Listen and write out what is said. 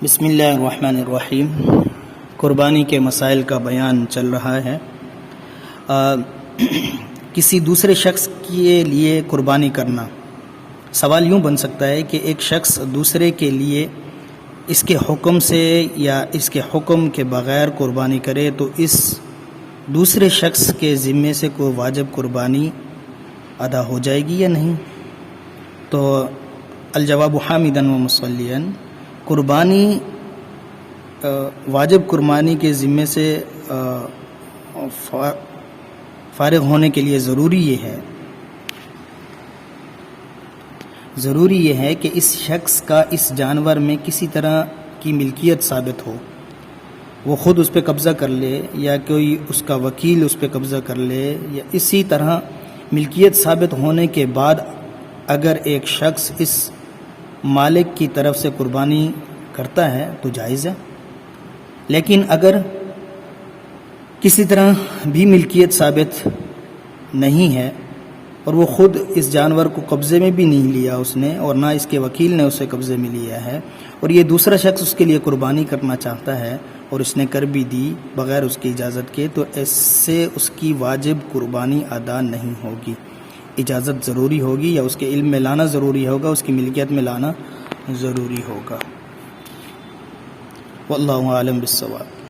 بسم اللہ الرحمن الرحیم۔ قربانی کے مسائل کا بیان چل رہا ہے۔ کسی دوسرے شخص کے لیے قربانی کرنا، سوال یوں بن سکتا ہے کہ ایک شخص دوسرے کے لیے اس کے حکم سے یا اس کے حکم کے بغیر قربانی کرے تو اس دوسرے شخص کے ذمے سے کوئی واجب قربانی ادا ہو جائے گی یا نہیں؟ تو الجواب حامداً و مصلیاً، قربانی واجب قربانی کے ذمے سے فارغ ہونے کے لیے ضروری یہ ہے کہ اس شخص کا اس جانور میں کسی طرح کی ملکیت ثابت ہو، وہ خود اس پہ قبضہ کر لے یا کوئی اس کا وکیل اس پہ قبضہ کر لے، یا اسی طرح ملکیت ثابت ہونے کے بعد اگر ایک شخص اس مالک کی طرف سے قربانی کرتا ہے تو جائز ہے۔ لیکن اگر کسی طرح بھی ملکیت ثابت نہیں ہے اور وہ خود اس جانور کو قبضے میں بھی نہیں لیا اس نے، اور نہ اس کے وکیل نے اسے قبضے میں لیا ہے، اور یہ دوسرا شخص اس کے لیے قربانی کرنا چاہتا ہے اور اس نے کر بھی دی بغیر اس کی اجازت کے، تو اس سے اس کی واجب قربانی ادا نہیں ہوگی۔ اجازت ضروری ہوگی یا اس کے علم میں لانا ضروری ہوگا، اس کی ملکیت میں لانا ضروری ہوگا۔ واللہ عالم بالصواب۔